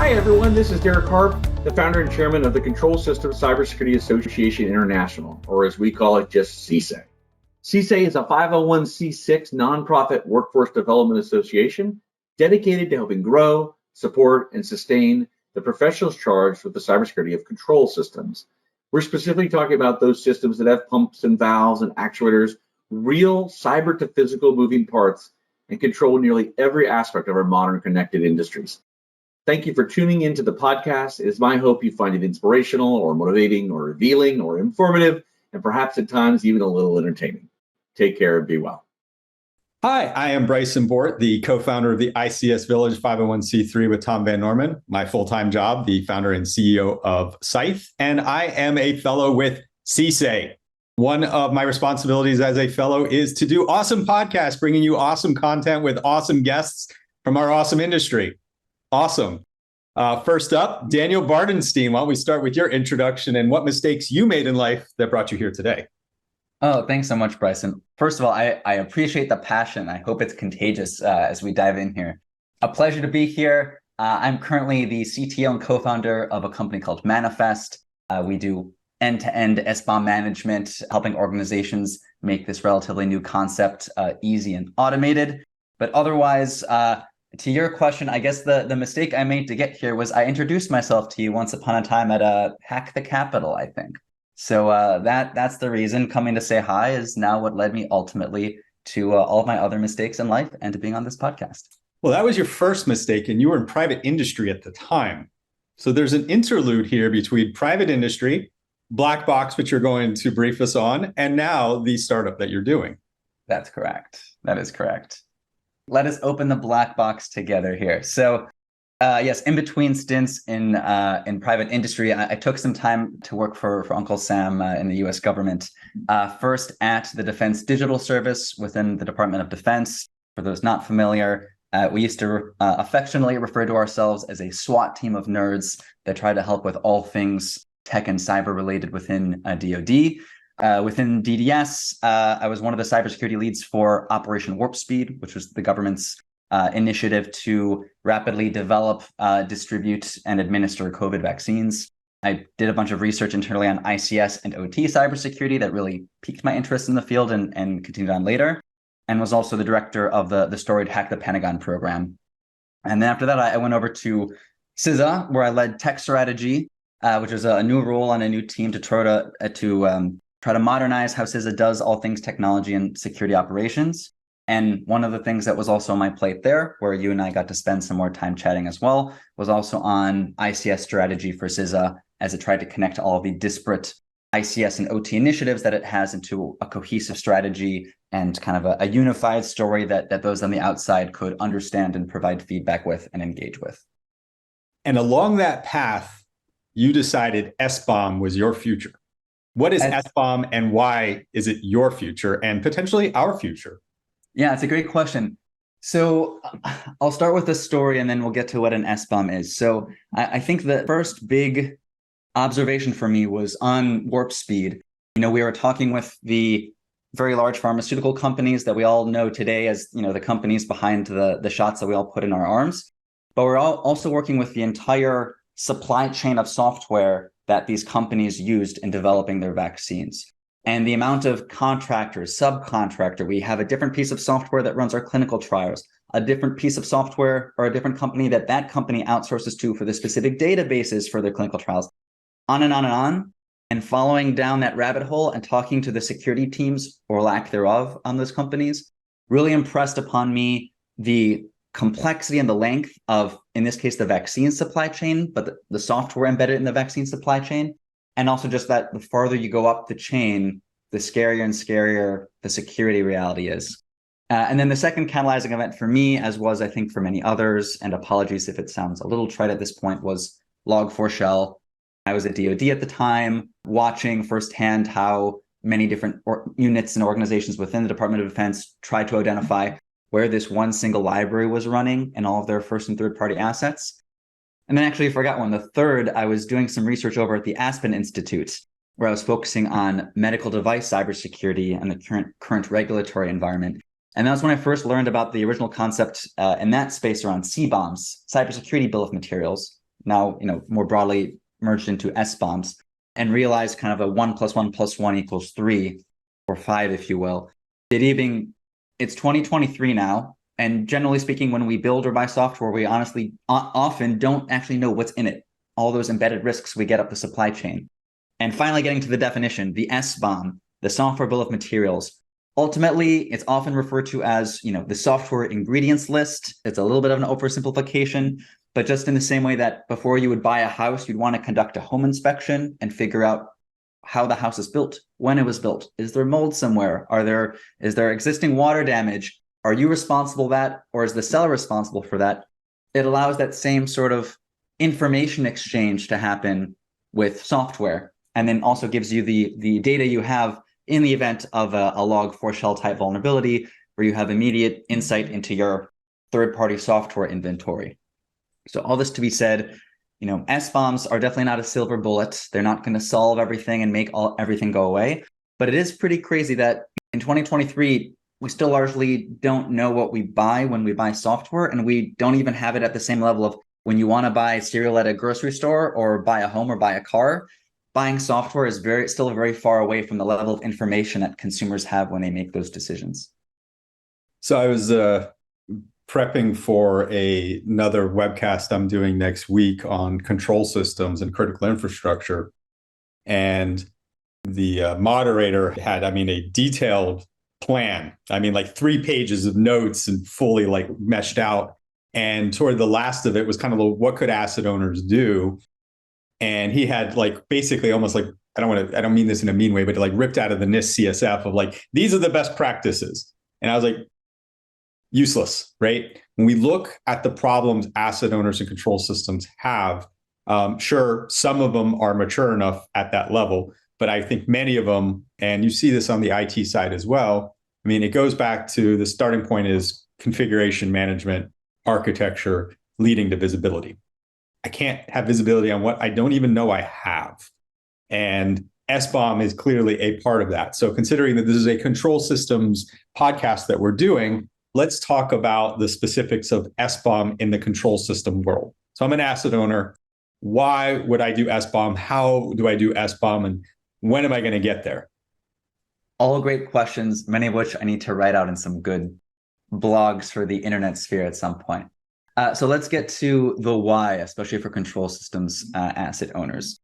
Hi, everyone. This is Derek Harp, the founder and chairman of the Control Systems Cybersecurity Association International, or as we call it, just CSA. CSA is a 501c6 nonprofit workforce development association dedicated to helping grow, support, and sustain the professionals charged with the cybersecurity of control systems. We're specifically talking about those systems that have pumps and valves and actuators, real cyber to physical moving parts, and control nearly every aspect of our modern connected industries. Thank you for tuning into the podcast. It is my hope you find it inspirational or motivating or revealing or informative, and perhaps at times even a little entertaining. Take care and be well. Hi, I am Bryson Bort, the co-founder of the ICS Village 501c3 with Tom Van Norman, my full-time job, the founder and CEO of Scythe, and I am a fellow with CSA. One of my responsibilities as a fellow is to do awesome podcasts, bringing you awesome content with awesome guests from our awesome industry. Awesome. First up, Daniel Bardenstein, why don't we start with your introduction and what mistakes you made in life that brought you here today? Oh, thanks so much, Bryson. First of all, I appreciate the passion. I hope it's contagious as we dive in here. A pleasure to be here. I'm currently the CTO and co-founder of a company called Manifest. We do end-to-end SBOM management, helping organizations make this relatively new concept easy and automated. But otherwise, to your question, I guess the mistake I made to get here was I introduced myself to you once upon a time at Hack the Capitol, I think. So that's the reason. Coming to say hi is now what led me ultimately to all of my other mistakes in life and to being on this podcast. Well, that was your first mistake, and you were in private industry at the time. So there's an interlude here between private industry, black box, which you're going to brief us on, and now the startup that you're doing. That's correct. That is correct. Let us open the black box together here. So yes, in between stints in private industry, I took some time to work for Uncle Sam in the U.S. government. First at the Defense Digital Service within the Department of Defense. For those not familiar, we used to affectionately refer to ourselves as a SWAT team of nerds that try to help with all things tech and cyber related within DoD. Within DDS, I was one of the cybersecurity leads for Operation Warp Speed, which was the government's initiative to rapidly develop, distribute, and administer COVID vaccines. I did a bunch of research internally on ICS and OT cybersecurity that really piqued my interest in the field and continued on later, and was also the director of the storied Hack the Pentagon program. And then after that, I went over to CISA, where I led tech strategy, which was a new role on a new team to try to modernize how CISA does all things technology and security operations. And one of the things that was also on my plate there, where you and I got to spend some more time chatting as well, was also on ICS strategy for CISA as it tried to connect all of the disparate ICS and OT initiatives that it has into a cohesive strategy and kind of a unified story that those on the outside could understand and provide feedback with and engage with. And along that path, you decided SBOM was your future. What is SBOM and why is it your future and potentially our future? Yeah, it's a great question. So I'll start with the story and then we'll get to what an SBOM is. So I think the first big observation for me was on Warp Speed. We were talking with the very large pharmaceutical companies that we all know today as, the companies behind the shots that we all put in our arms. But we're also working with the entire supply chain of software that these companies used in developing their vaccines. And the amount of contractors, subcontractor, we have a different piece of software that runs our clinical trials, a different piece of software or a different company that company outsources to for the specific databases for their clinical trials, on and on and on. And following down that rabbit hole and talking to the security teams or lack thereof on those companies really impressed upon me the complexity and the length of, in this case, the vaccine supply chain, but the software embedded in the vaccine supply chain. And also just that the farther you go up the chain, the scarier and scarier the security reality is. And then the second catalyzing event for me, as was I think for many others, and apologies if it sounds a little trite at this point, was Log4Shell. I was at DoD at the time, watching firsthand how many different units and organizations within the Department of Defense tried to identify where this one single library was running and all of their first and third party assets. And then actually I forgot one. The third, I was doing some research over at the Aspen Institute, where I was focusing on medical device cybersecurity and the current regulatory environment. And that's when I first learned about the original concept in that space around CBOMs, cybersecurity bill of materials, now, more broadly merged into SBOMs, and realized kind of a 1 + 1 + 1 = 3 or 5, if you will. It's 2023 now. And generally speaking, when we build or buy software, we honestly often don't actually know what's in it. All those embedded risks we get up the supply chain. And finally, getting to the definition, the SBOM, the software bill of materials. Ultimately, it's often referred to as, the software ingredients list. It's a little bit of an oversimplification, but just in the same way that before you would buy a house, you'd want to conduct a home inspection and figure out how the house is built, when it was built. Is there mold somewhere? Is there existing water damage? Are you responsible for that, or is the seller responsible for that? It allows that same sort of information exchange to happen with software, and then also gives you the data you have in the event of a log4 shell type vulnerability, where you have immediate insight into your third-party software inventory. So all this to be said, SBOMs are definitely not a silver bullet. They're not going to solve everything and make everything go away. But it is pretty crazy that in 2023, we still largely don't know what we buy when we buy software, and we don't even have it at the same level of when you want to buy cereal at a grocery store or buy a home or buy a car. Buying software is still very far away from the level of information that consumers have when they make those decisions. So I was prepping for another webcast I'm doing next week on control systems and critical infrastructure. And the moderator had, a detailed plan. Like 3 pages of notes and fully meshed out. And toward the last of it was kind of what could asset owners do? And he had basically almost I don't mean this in a mean way, but ripped out of the NIST CSF of these are the best practices. And I was useless, right? When we look at the problems asset owners and control systems have, sure, some of them are mature enough at that level, but I think many of them, and you see this on the IT side as well, it goes back to the starting point is configuration management, architecture, leading to visibility. I can't have visibility on what I don't even know I have. And SBOM is clearly a part of that. So considering that this is a control systems podcast that we're doing, let's talk about the specifics of SBOM in the control system world. So I'm an asset owner. Why would I do SBOM? How do I do SBOM? And when am I going to get there? All great questions, many of which I need to write out in some good blogs for the internet sphere at some point. So let's get to the why, especially for control systems asset owners.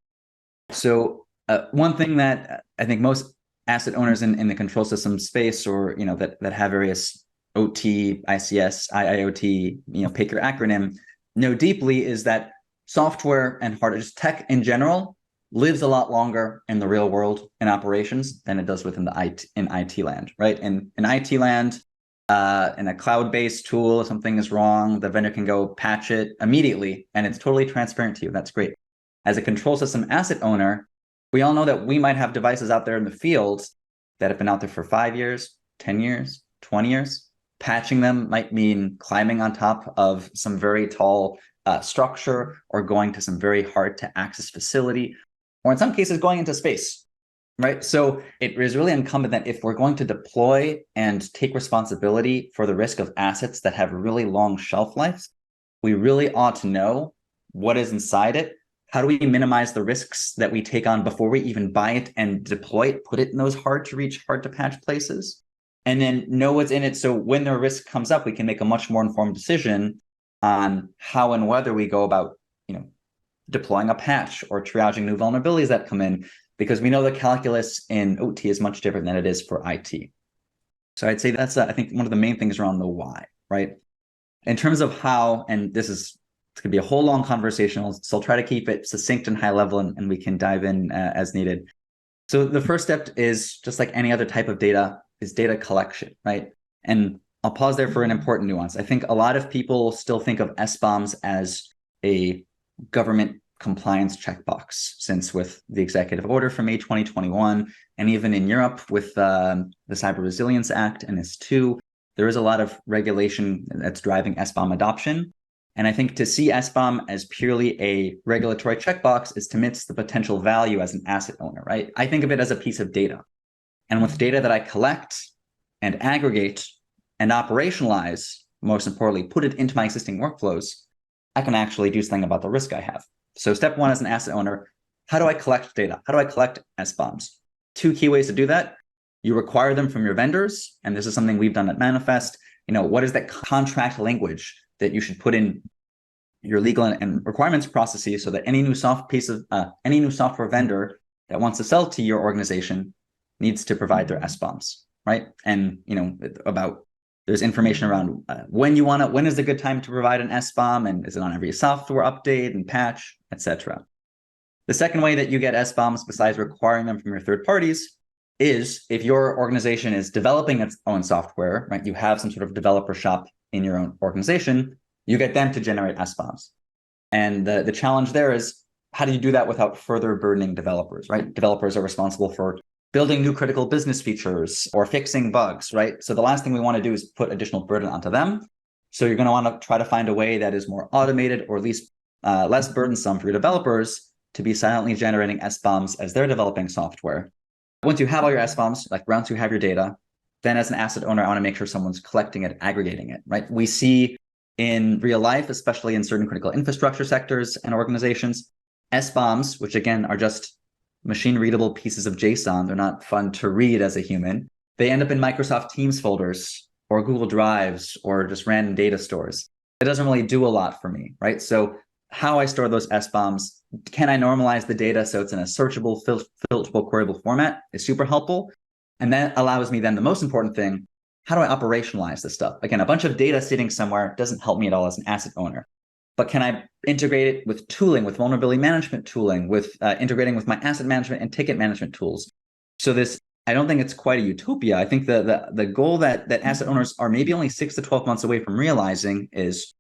So one thing that I think most asset owners in the control system space, or that have various OT, ICS, IIoT, pick your acronym, know deeply is that software and hardware, just tech in general, lives a lot longer in the real world in operations than it does within IT land, right? In IT land, in a cloud-based tool, if something is wrong, the vendor can go patch it immediately, and it's totally transparent to you. That's great. As a control system asset owner, we all know that we might have devices out there in the field that have been out there for 5 years, 10 years, 20 years. Patching them might mean climbing on top of some very tall structure, or going to some very hard to access facility, or in some cases going into space. Right. So it is really incumbent that if we're going to deploy and take responsibility for the risk of assets that have really long shelf lives, we really ought to know what is inside it. How do we minimize the risks that we take on before we even buy it and deploy it, put it in those hard to reach, hard to patch places, and then know what's in it. So when the risk comes up, we can make a much more informed decision on how and whether we go about, deploying a patch or triaging new vulnerabilities that come in, because we know the calculus in OT is much different than it is for IT. So I'd say that's, I think, one of the main things around the why, right? In terms of how, and it's going to be a whole long conversation, so I'll try to keep it succinct and high level, and we can dive in as needed. So the first step is, just like any other type of data, is data collection, right? And I'll pause there for an important nuance. I think a lot of people still think of SBOMs as a government compliance checkbox, since with the executive order from May 2021, and even in Europe with the Cyber Resilience Act and NIS2, there is a lot of regulation that's driving SBOM adoption. And I think to see SBOM as purely a regulatory checkbox is to miss the potential value as an asset owner, right? I think of it as a piece of data. And with data that I collect and aggregate and operationalize, most importantly, put it into my existing workflows, I can actually do something about the risk I have. So step one as an asset owner, how do I collect data? How do I collect SBOMs? Two key ways to do that. You require them from your vendors, and this is something we've done at Manifest. What is that contract language that you should put in your legal and requirements processes so that any new software vendor that wants to sell to your organization needs to provide their SBOMs, right? And there's information around when is a good time to provide an SBOM, and is it on every software update and patch, etc. The second way that you get SBOMs, besides requiring them from your third parties, is if your organization is developing its own software, right? You have some sort of developer shop in your own organization, you get them to generate SBOMs. And the challenge there is, how do you do that without further burdening developers, right? Developers are responsible for building new critical business features or fixing bugs, right? So the last thing we want to do is put additional burden onto them. So you're going to want to try to find a way that is more automated, or at least less burdensome for your developers to be silently generating SBOMs as they're developing software. Once you have all your SBOMs, once you have your data, then as an asset owner, I want to make sure someone's collecting it, aggregating it, right? We see in real life, especially in certain critical infrastructure sectors and organizations, SBOMs, which again are just machine readable pieces of JSON. They're not fun to read as a human. They end up in Microsoft Teams folders or Google Drives or just random data stores. It doesn't really do a lot for me, right? So how I store those SBOMs, can I normalize the data so it's in a searchable, filterable, queryable format is super helpful. And that allows me then the most important thing, how do I operationalize this stuff? Again, a bunch of data sitting somewhere doesn't help me at all as an asset owner. But can I integrate it with tooling, with vulnerability management tooling, with integrating with my asset management and ticket management tools? So I don't think it's quite a utopia. I think the goal that asset owners are maybe only 6 to 12 months away from realizing is,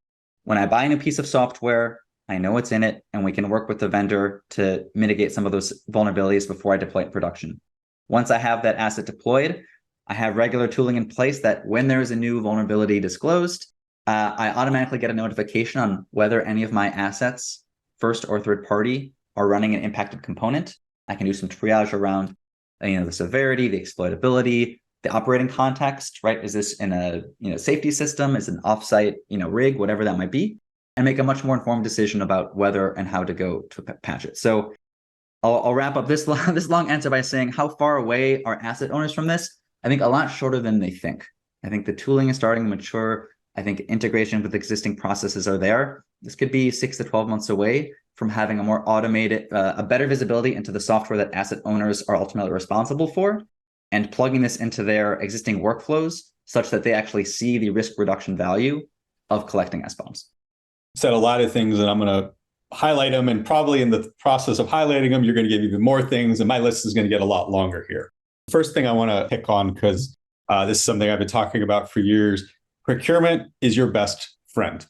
when I buy a new piece of software, I know what's in it, and we can work with the vendor to mitigate some of those vulnerabilities before I deploy it in production. Once I have that asset deployed, I have regular tooling in place that when there is a new vulnerability disclosed, I automatically get a notification on whether any of my assets, first or third party, are running an impacted component. I can do some triage around the severity, the exploitability, the operating context, right? Is this in a safety system? Is it an offsite rig, whatever that might be, and make a much more informed decision about whether and how to go to patch it. So I'll wrap up this long answer by saying, how far away are asset owners from this? I think a lot shorter than they think. I think the tooling is starting to mature. I think integration with existing processes are there. This could be 6 to 12 months away from having a more automated, a better visibility into the software that asset owners are ultimately responsible for, and plugging this into their existing workflows such that they actually see the risk reduction value of collecting SBOMs. Said a lot of things, and I'm going to highlight them, and probably in the process of highlighting them, you're going to get even more things, and my list is going to get a lot longer here. First thing I want to pick on, because this is something I've been talking about for years, procurement is your best friend.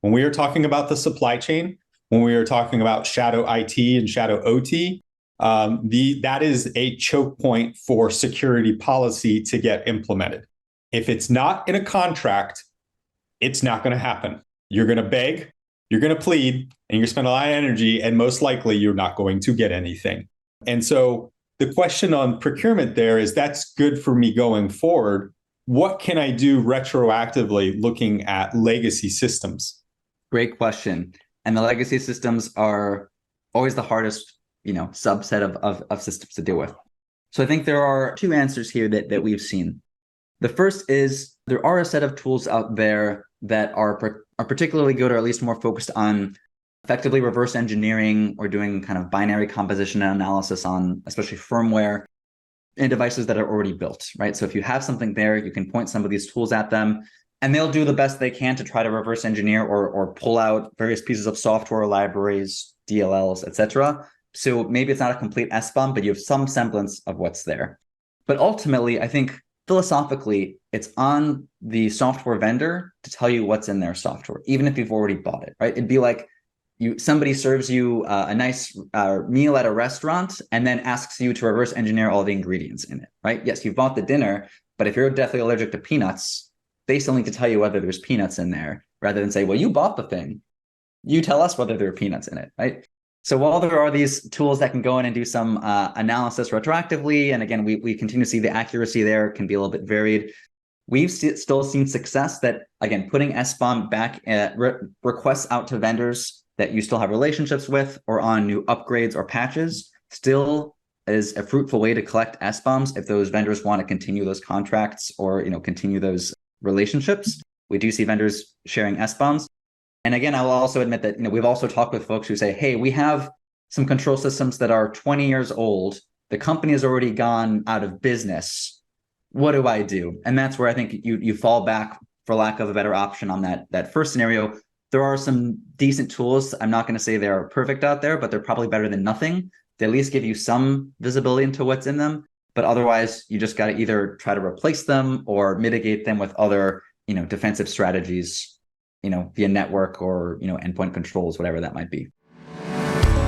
When we are talking about the supply chain, when we are talking about shadow IT and shadow OT, that is a choke point for security policy to get implemented. If it's not in a contract, it's not going to happen. You're going to beg, you're going to plead, and you're going to spend a lot of energy, and most likely you're not going to get anything. And so the question on procurement there is, that's good for me going forward. What can I do retroactively looking at legacy systems? Great question. And the legacy systems are always the hardest, subset of systems to deal with. So I think there are two answers here that we've seen. The first is, there are a set of tools out there that are particularly good, or at least more focused on effectively reverse engineering or doing kind of binary composition analysis on especially firmware and devices that are already built, right? So if you have something there, you can point some of these tools at them, and they'll do the best they can to try to reverse engineer or pull out various pieces of software, libraries, DLLs, etc. So maybe it's not a complete SBOM, but you have some semblance of what's there. But ultimately, I think philosophically, it's on the software vendor to tell you what's in their software, even if you've already bought it, right? It'd be like somebody serves you a nice meal at a restaurant and then asks you to reverse engineer all the ingredients in it, right? Yes, you've bought the dinner, but if you're deathly allergic to peanuts, they still need to tell you whether there's peanuts in there, rather than say, well, you bought the thing. You tell us whether there are peanuts in it, right? So while there are these tools that can go in and do some analysis retroactively, and again, we continue to see the accuracy there can be a little bit varied, we've still seen success that, again, putting SBOM back at requests out to vendors that you still have relationships with or on new upgrades or patches still is a fruitful way to collect SBOMs if those vendors want to continue those contracts or continue those relationships. We do see vendors sharing SBOMs. And again, I will also admit that we've also talked with folks who say, hey, we have some control systems that are 20 years old. The company has already gone out of business. What do I do? And that's where I think you fall back, for lack of a better option, on that first scenario. There are some decent tools. I'm not going to say they're perfect out there, but they're probably better than nothing. They at least give you some visibility into what's in them. But otherwise, you just got to either try to replace them or mitigate them with other defensive strategies, via network or endpoint controls, whatever that might be.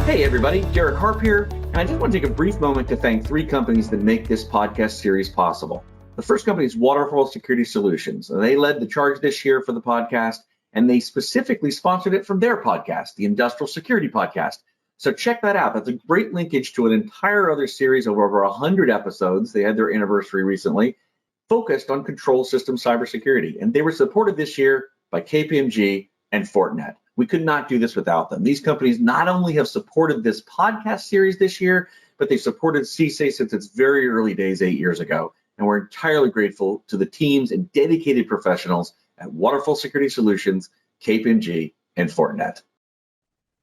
Hey everybody, Derek Harp here, and I just want to take a brief moment to thank three companies that make this podcast series possible. The first company is Waterfall Security Solutions. They led the charge this year for the podcast, and they specifically sponsored it from their podcast, the Industrial Security Podcast. So check that out. That's a great linkage to an entire other series of over 100 episodes. They had their anniversary recently, focused on control system cybersecurity, and they were supported this year by KPMG and Fortinet. We could not do this without them. These companies not only have supported this podcast series this year, but they've supported CSA since its very early days 8 years ago. And we're entirely grateful to the teams and dedicated professionals at Waterfall Security Solutions, KPMG, and Fortinet.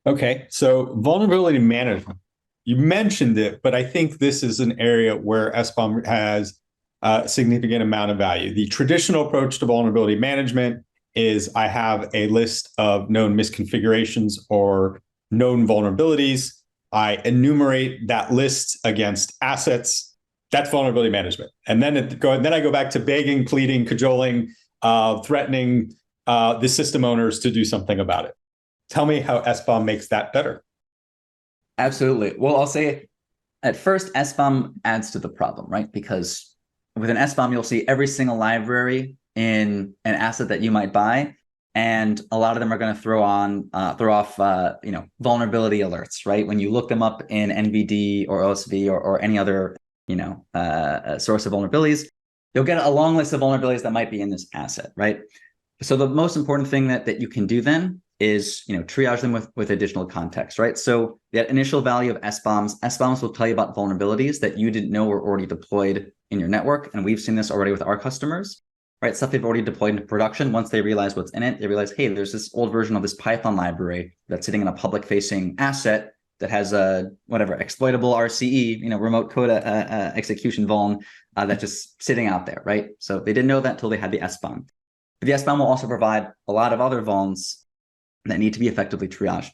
Okay, so vulnerability management. You mentioned it, but I think this is an area where SBOM has a significant amount of value. The traditional approach to vulnerability management is I have a list of known misconfigurations or known vulnerabilities. I enumerate that list against assets. That's vulnerability management. And then I go back to begging, pleading, cajoling, threatening the system owners to do something about it. Tell me how SBOM makes that better. Absolutely. Well, I'll say at first, SBOM adds to the problem, right? Because with an SBOM, you'll see every single library in an asset that you might buy, and a lot of them are going to throw off vulnerability alerts, right? When you look them up in NVD or OSV or any other source of vulnerabilities, you'll get a long list of vulnerabilities that might be in this asset, right? So the most important thing that you can do then is triage them with additional context, right? So that initial value of SBOMs will tell you about vulnerabilities that you didn't know were already deployed in your network, and we've seen this already with our customers. Right, stuff they've already deployed into production. Once they realize what's in it, they realize, hey, there's this old version of this Python library that's sitting in a public-facing asset that has a exploitable RCE, remote code execution vuln that's just sitting out there, right? So they didn't know that until they had the SBOM. But the SBOM will also provide a lot of other vulns that need to be effectively triaged.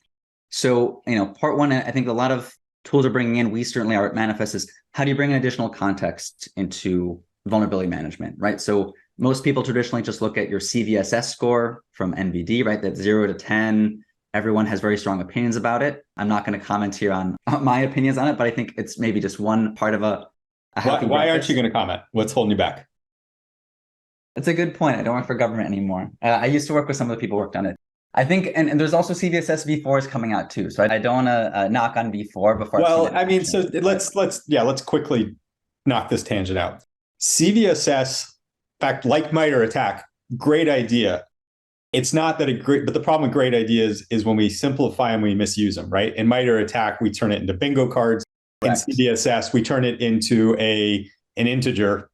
So, part one, I think a lot of tools are bringing in. We certainly are at Manifest is how do you bring in additional context into vulnerability management, right? So most people traditionally just look at your CVSS score from NVD, right? That's 0 to 10. Everyone has very strong opinions about it. I'm not going to comment here on my opinions on it, but I think it's maybe just one part of a healthy Why aren't you going to comment? What's holding you back? That's a good point. I don't work for government anymore. I used to work with some of the people who worked on it. I think, and there's also CVSS v4 is coming out too. So I don't want to knock on v4 before. Well, I mean, so let's quickly knock this tangent out. CVSS, in fact, like MITRE ATT&CK, great idea. It's not that but the problem with great ideas is when we simplify them, we misuse them, right? In MITRE ATT&CK, we turn it into bingo cards. Correct. In CVSS, we turn it into an integer.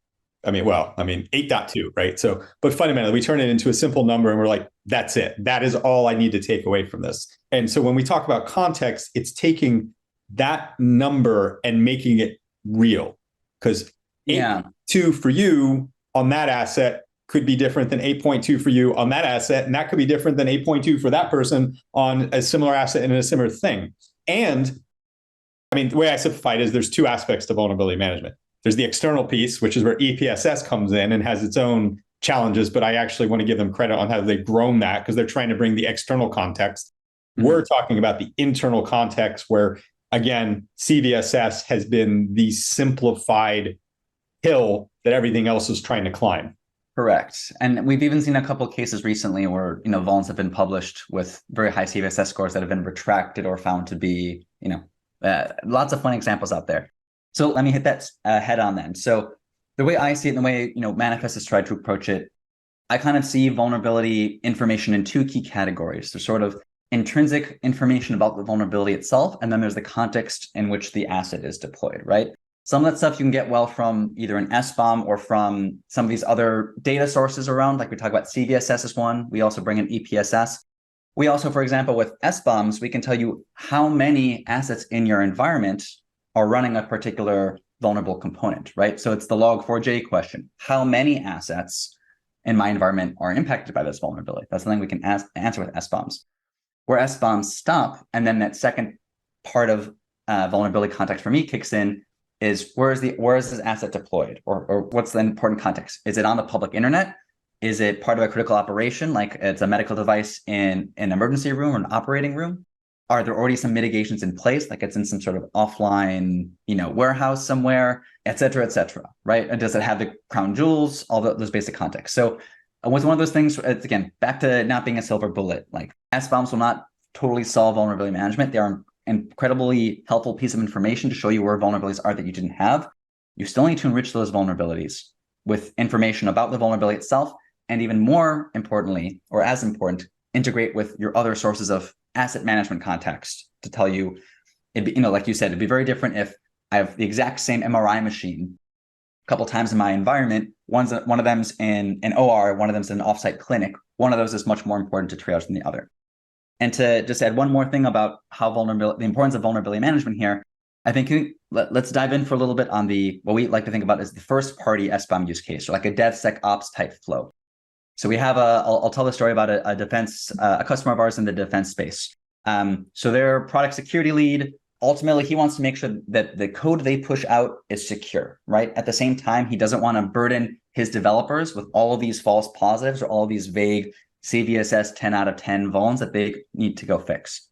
8.2, right? So, but fundamentally, we turn it into a simple number and we're like, that's it. That is all I need to take away from this. And so when we talk about context, it's taking that number and making it real. Because 8.2 for you on that asset could be different than 8.2 for you on that asset. And that could be different than 8.2 for that person on a similar asset and a similar thing. And the way I simplify it is there's two aspects to vulnerability management. There's the external piece, which is where EPSS comes in and has its own challenges, but I actually want to give them credit on how they've grown that because they're trying to bring the external context. Mm-hmm. We're talking about the internal context where, again, CVSS has been the simplified hill that everything else is trying to climb. Correct. And we've even seen a couple of cases recently where, vulns have been published with very high CVSS scores that have been retracted or found to be, lots of fun examples out there. So let me hit that head on then. So The way I see it, and the way Manifest has tried to approach it, I kind of see vulnerability information in two key categories. There's sort of intrinsic information about the vulnerability itself, and then there's the context in which the asset is deployed, right? Some of that stuff you can get well from either an SBOM or from some of these other data sources around, like we talk about CVSS is one. We also bring in EPSS. We also, for example, with SBOMs, we can tell you how many assets in your environment are running a particular vulnerable component, right? So it's the log4j question. How many assets in my environment are impacted by this vulnerability? That's something we can answer with SBOMs. Where SBOMs stop, and then that second part of vulnerability context for me kicks in, is where is this asset deployed, or what's the important context? Is it on the public internet? Is it part of a critical operation, like it's a medical device in an emergency room or an operating room? Are there already some mitigations in place, like it's in some sort of offline, warehouse somewhere, et cetera, right? And does it have the crown jewels, all those basic contexts? So with one of those things, it's, again, back to not being a silver bullet. Like SBOMs will not totally solve vulnerability management. They are an incredibly helpful piece of information to show you where vulnerabilities are that you didn't have. You still need to enrich those vulnerabilities with information about the vulnerability itself, and even more importantly, or as important, integrate with your other sources of asset management context to tell you, like you said, it'd be very different if I have the exact same MRI machine a couple times in my environment. One of them's in an OR, one of them's in an offsite clinic. One of those is much more important to triage than the other. And to just add one more thing about the importance of vulnerability management here, I think let's dive in for a little bit on what we like to think about as the first party SBOM use case, or like a DevSecOps type flow. So we have I'll tell the story about a customer of ours in the defense space. So their product security lead, ultimately, he wants to make sure that the code they push out is secure, right? At the same time, he doesn't want to burden his developers with all of these false positives or all of these vague CVSS 10 out of 10 vulns that they need to go fix.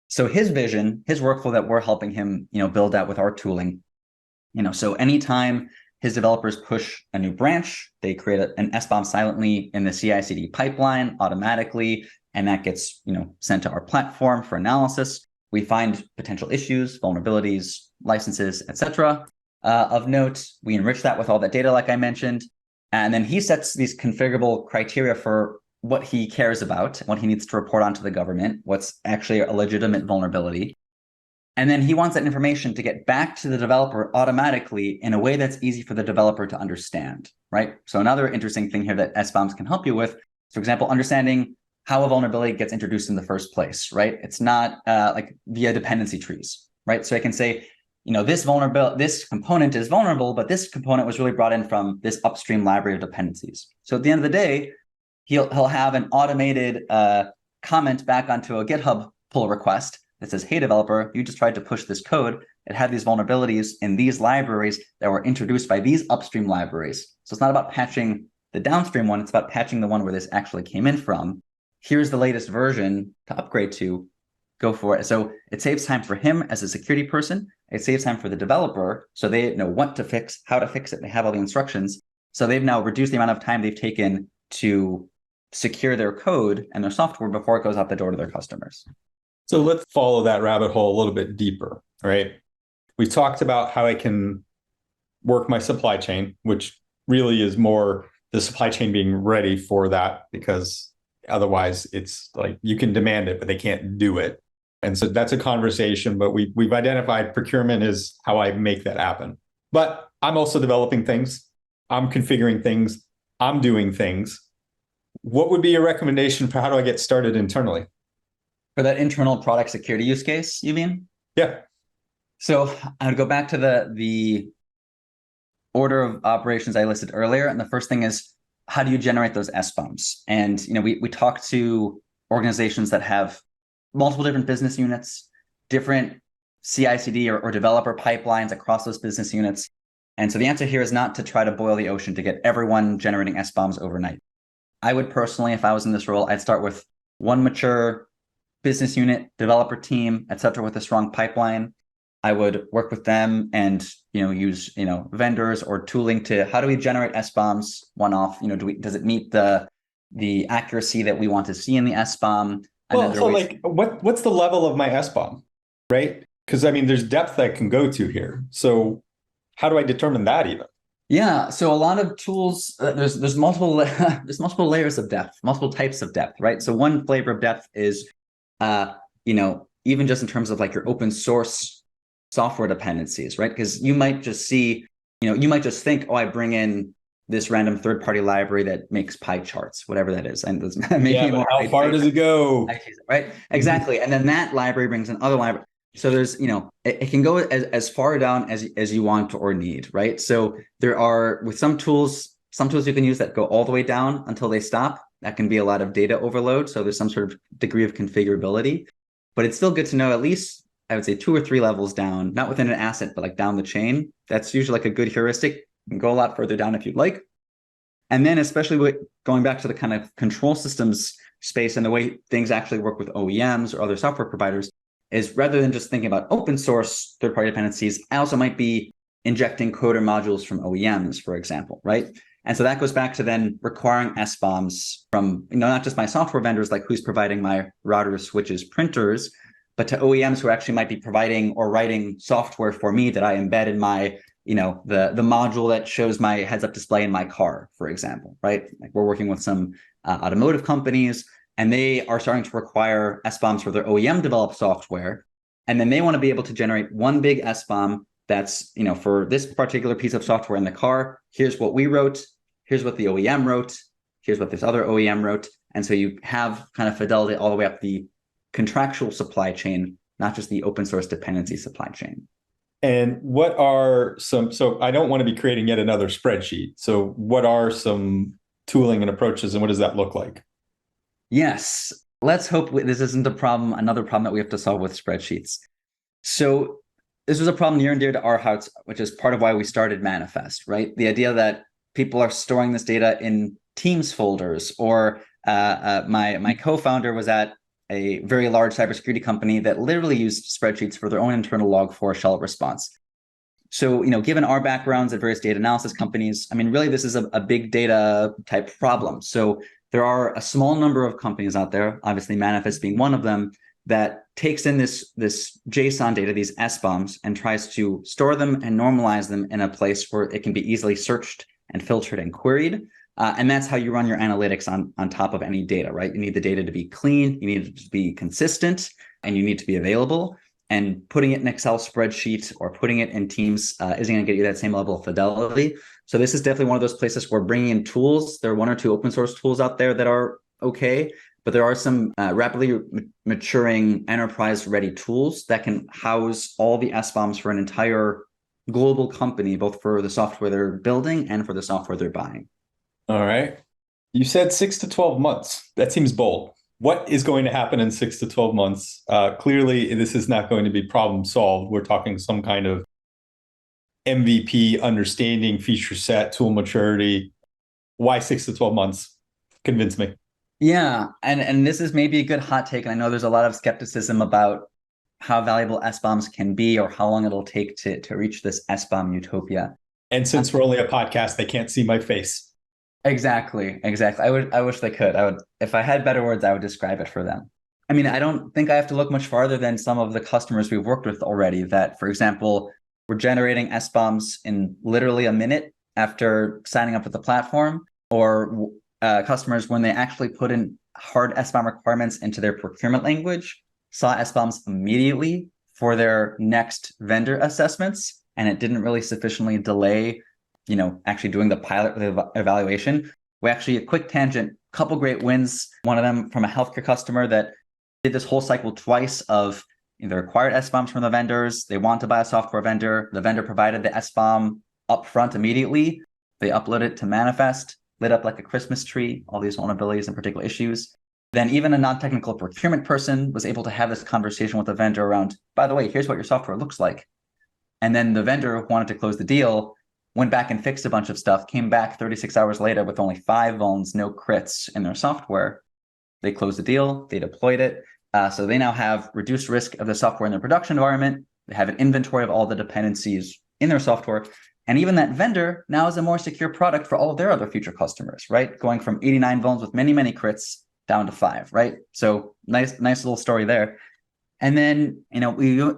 So his vision, his workflow that we're helping him, build out with our tooling, so anytime his developers push a new branch, they create an SBOM silently in the CI/CD pipeline automatically, and that gets, sent to our platform for analysis. We find potential issues, vulnerabilities, licenses, etc. Of note, we enrich that with all that data, like I mentioned, and then he sets these configurable criteria for what he cares about, what he needs to report onto the government, what's actually a legitimate vulnerability. And then he wants that information to get back to the developer automatically in a way that's easy for the developer to understand, right? So another interesting thing here that SBOMs can help you with, for example, understanding how a vulnerability gets introduced in the first place, right? It's not like via dependency trees, right? So I can say, this component is vulnerable, but this component was really brought in from this upstream library of dependencies. So at the end of the day, he'll have an automated comment back onto a GitHub pull request that says, hey, developer, you just tried to push this code. It had these vulnerabilities in these libraries that were introduced by these upstream libraries. So it's not about patching the downstream one. It's about patching the one where this actually came in from. Here's the latest version to upgrade to. Go for it. So it saves time for him as a security person. It saves time for the developer, so they know what to fix, how to fix it. They have all the instructions. So they've now reduced the amount of time they've taken to secure their code and their software before it goes out the door to their customers. So let's follow that rabbit hole a little bit deeper, right? We've talked about how I can work my supply chain, which really is more the supply chain being ready for that, because otherwise it's like you can demand it, but they can't do it. And so that's a conversation, but we've identified procurement is how I make that happen. But I'm also developing things. I'm configuring things. I'm doing things. What would be your recommendation for how do I get started internally? For that internal product security use case, you mean? Yeah. So I would go back to the order of operations I listed earlier. And the first thing is, how do you generate those SBOMs? And we talk to organizations that have multiple different business units, different CI/CD or developer pipelines across those business units. And so the answer here is not to try to boil the ocean to get everyone generating SBOMs overnight. I would personally, if I was in this role, I'd start with one mature business unit, developer team, et cetera, with a strong pipeline. I would work with them and use vendors or tooling to how do we generate SBOMs one off? Does it meet the accuracy that we want to see in the SBOM? Well, so what's the level of my SBOM, right? Because there's depth I can go to here. So how do I determine that even? Yeah, so a lot of tools, there's multiple there's multiple layers of depth, multiple types of depth, right? So one flavor of depth is, even just in terms of like your open source software dependencies, right? Because you might just see, you might just think, oh, I bring in this random third-party library that makes pie charts, whatever that is, and maybe more. How far does it go? Right, exactly, and then that library brings in other library. So there's, it can go as far down as you want or need, right? So there are, with some tools you can use that go all the way down until they stop. That can be a lot of data overload. So there's some sort of degree of configurability, but it's still good to know at least, I would say 2 or 3 levels down, not within an asset, but like down the chain. That's usually like a good heuristic. You can go a lot further down if you'd like. And then especially with going back to the kind of control systems space and the way things actually work with OEMs or other software providers, is rather than just thinking about open source third-party dependencies, I also might be injecting code or modules from OEMs, for example, right? And so that goes back to then requiring SBOMs from, not just my software vendors, like who's providing my routers, switches, printers, but to OEMs who actually might be providing or writing software for me that I embed in my, the module that shows my heads-up display in my car, for example, right? Like we're working with some automotive companies, and they are starting to require SBOMs for their OEM developed software. And then they want to be able to generate one big SBOM that's, for this particular piece of software in the car, here's what we wrote, here's what the OEM wrote, here's what this other OEM wrote. And so you have kind of fidelity all the way up the contractual supply chain, not just the open source dependency supply chain. And what are so I don't want to be creating yet another spreadsheet. So what are some tooling and approaches, and what does that look like? Yes, let's hope this isn't another problem that we have to solve with spreadsheets. So this was a problem near and dear to our hearts, which is part of why we started Manifest, right? The idea that people are storing this data in Teams folders, or my co-founder was at a very large cybersecurity company that literally used spreadsheets for their own internal Log4 shell response. So, given our backgrounds at various data analysis companies, really, this is a big data type problem. So there are a small number of companies out there, obviously Manifest being one of them, that takes in this JSON data, these SBOMs, and tries to store them and normalize them in a place where it can be easily searched and filtered and queried. And that's how you run your analytics on top of any data, right? You need the data to be clean, you need it to be consistent, and you need to be available. And putting it in an Excel spreadsheet or putting it in Teams isn't going to get you that same level of fidelity. So this is definitely one of those places where bringing in tools, there are 1 or 2 open source tools out there that are okay, but there are some rapidly maturing enterprise-ready tools that can house all the SBOMs for an entire global company, both for the software they're building and for the software they're buying. All right. You said 6 to 12 months. That seems bold. What is going to happen in 6 to 12 months? Clearly, this is not going to be problem solved. We're talking some kind of MVP, understanding, feature set, tool maturity. Why 6 to 12 months? Convince me. Yeah, and this is maybe a good hot take, and I know there's a lot of skepticism about how valuable SBOMs can be or how long it'll take to reach this SBOM utopia. And since we're only a podcast, they can't see my face. Exactly. I wish they could. If I had better words, I would describe it for them. I don't think I have to look much farther than some of the customers we've worked with already that, for example, we're generating SBOMs in literally a minute after signing up with the platform, or customers, when they actually put in hard SBOM requirements into their procurement language, saw SBOMs immediately for their next vendor assessments, and it didn't really sufficiently delay actually doing the pilot evaluation. We actually, a quick tangent, couple great wins. One of them from a healthcare customer that did this whole cycle twice of either acquired SBOMs from the vendors. They want to buy a software vendor. The vendor provided the SBOM upfront immediately. They uploaded it to Manifest, lit up like a Christmas tree, all these vulnerabilities and particular issues. Then even a non-technical procurement person was able to have this conversation with the vendor around, by the way, here's what your software looks like. And then the vendor wanted to close the deal, went back and fixed a bunch of stuff, came back 36 hours later with only 5 vulns, no crits in their software. They closed the deal, they deployed it. So they now have reduced risk of the software in their production environment. They have an inventory of all the dependencies in their software. And even that vendor now is a more secure product for all of their other future customers, right? Going from 89 vulns with many, many crits down to 5, right? So nice little story there. And then,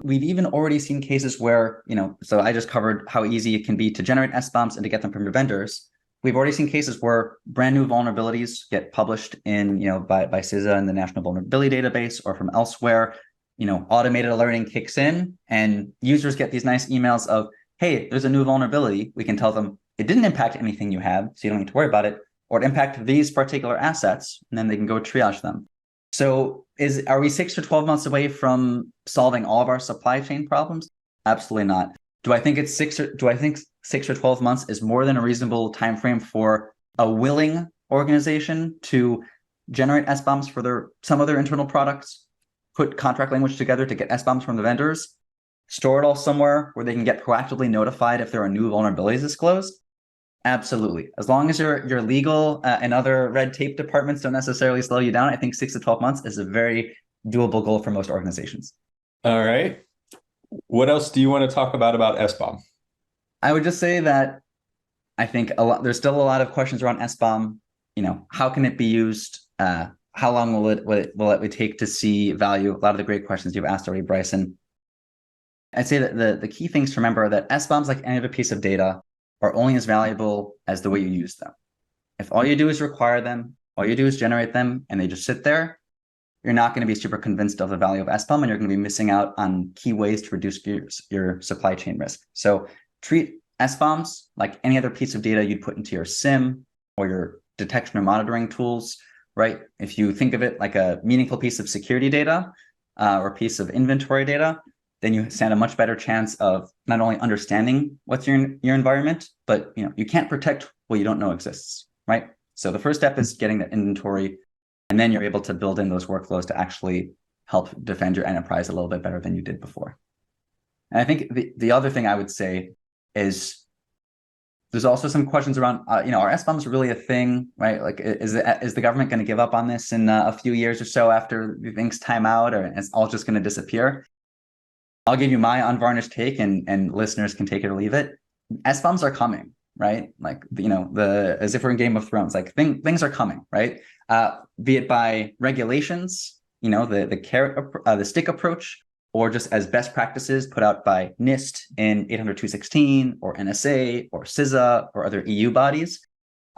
we've even already seen cases where, so I just covered how easy it can be to generate SBOMs and to get them from your vendors. We've already seen cases where brand new vulnerabilities get published in, by CISA in the National Vulnerability Database or from elsewhere. Automated alerting kicks in and users get these nice emails of, hey, there's a new vulnerability. We can tell them it didn't impact anything you have, so you don't need to worry about it, or it impacted these particular assets, and then they can go triage them. So are we 6 to 12 months away from solving all of our supply chain problems? Absolutely not. Do I think 6 or 12 months is more than a reasonable time frame for a willing organization to generate SBOMs for some of their internal products, put contract language together to get SBOMs from the vendors, store it all somewhere where they can get proactively notified if there are new vulnerabilities disclosed? Absolutely. As long as your legal and other red tape departments don't necessarily slow you down, I think 6 to 12 months is a very doable goal for most organizations. All right. What else do you want to talk about SBOM? I would just say that I think there's still a lot of questions around SBOM. How can it be used? How long will it take to see value? A lot of the great questions you've asked already, Bryson. I'd say that the key things to remember are that SBOMs, like any other piece of data, are only as valuable as the way you use them. If all you do is require them, all you do is generate them, and they just sit there, you're not going to be super convinced of the value of SBOM, and you're going to be missing out on key ways to reduce your supply chain risk. So treat SBOMs like any other piece of data you'd put into your SIM or your detection or monitoring tools, right? If you think of it like a meaningful piece of security data or a piece of inventory data, then you stand a much better chance of not only understanding what's your environment, but you can't protect what you don't know exists, right? So the first step is getting the inventory, and then you're able to build in those workflows to actually help defend your enterprise a little bit better than you did before. And I think the other thing I would say is there's also some questions around, are SBOMs really a thing, right? Like, is the government going to give up on this in a few years or so after things time out, or it's all just going to disappear? I'll give you my unvarnished take, and listeners can take it or leave it. SBOMs are coming, right? Like, as if we're in Game of Thrones, like things are coming, right? Be it by regulations, the carrot, the stick approach, or just as best practices put out by NIST in 802.16 or NSA or CISA or other EU bodies.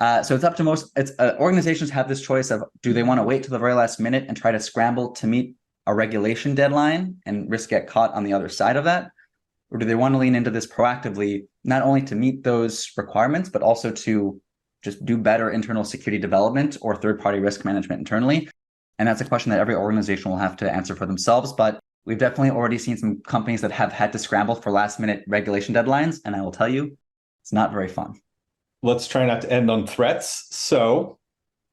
So it's up to organizations have this choice of, do they want to wait till the very last minute and try to scramble to meet a regulation deadline and risk get caught on the other side of that? Or do they want to lean into this proactively, not only to meet those requirements, but also to just do better internal security development or third-party risk management internally? And that's a question that every organization will have to answer for themselves. But we've definitely already seen some companies that have had to scramble for last-minute regulation deadlines. And I will tell you, it's not very fun. Let's try not to end on threats. So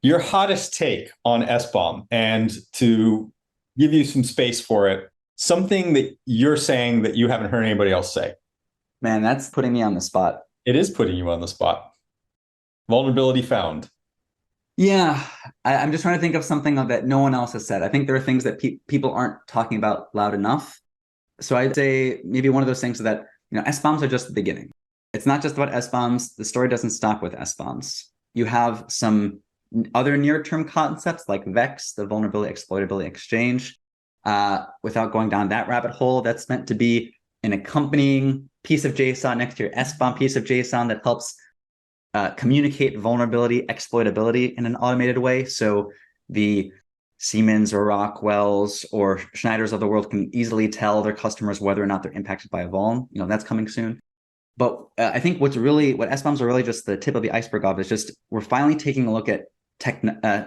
your hottest take on SBOM, and to give you some space for it, something that you're saying that you haven't heard anybody else say. Man, that's putting me on the spot. It is putting you on the spot. Vulnerability found. Yeah, I'm just trying to think of something that no one else has said. I think there are things that people aren't talking about loud enough. So I'd say maybe one of those things is that SBOMs are just the beginning. It's not just about SBOMs. The story doesn't stop with SBOMs. You have some other near-term concepts like VEX, the Vulnerability Exploitability Exchange. Without going down that rabbit hole, that's meant to be an accompanying piece of JSON next to your SBOM piece of JSON that helps communicate vulnerability exploitability in an automated way. So the Siemens or Rockwells or Schneiders of the world can easily tell their customers whether or not they're impacted by a vuln. That's coming soon. But I think what SBOMs are really just the tip of the iceberg of is just we're finally taking a look at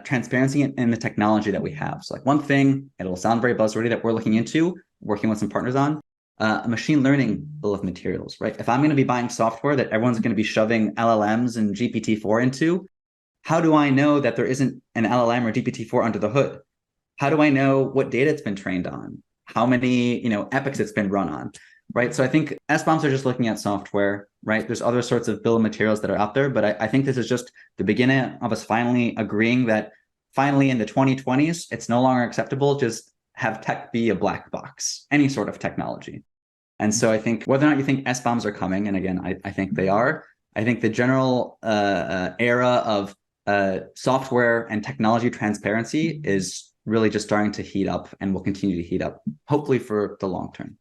transparency in the technology that we have. So like one thing, it'll sound very buzzwordy, that we're looking into, working with some partners on, a machine learning bill of materials, right? If I'm going to be buying software that everyone's going to be shoving LLMs and GPT-4 into, how do I know that there isn't an LLM or GPT-4 under the hood? How do I know what data it's been trained on? How many, epochs it's been run on, right? So I think SBOMs are just looking at software, right? There's other sorts of bill of materials that are out there, but I think this is just the beginning of us finally agreeing that finally in the 2020s, it's no longer acceptable just have tech be a black box, any sort of technology. And so I think whether or not you think SBOMs are coming, and again, I think they are, I think the general era of software and technology transparency is really just starting to heat up and will continue to heat up, hopefully for the long term.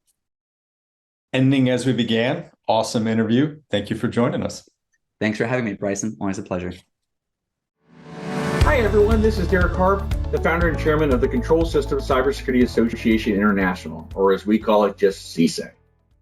Ending as we began. Awesome interview. Thank you for joining us. Thanks for having me, Bryson. Always a pleasure. Hi, everyone. This is Derek Harp, the founder and chairman of the Control Systems Cybersecurity Association International, or as we call it, just CSA.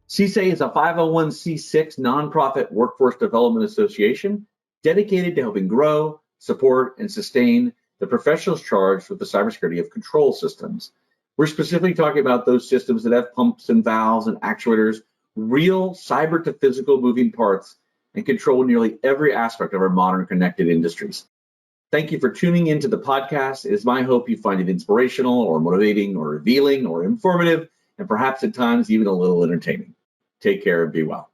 CSA is a 501c6 nonprofit workforce development association dedicated to helping grow, support, and sustain the professionals charged with the cybersecurity of control systems. We're specifically talking about those systems that have pumps and valves and actuators, real cyber to physical moving parts, and control nearly every aspect of our modern connected industries. Thank you for tuning into the podcast. It is my hope you find it inspirational or motivating or revealing or informative, and perhaps at times even a little entertaining. Take care and be well.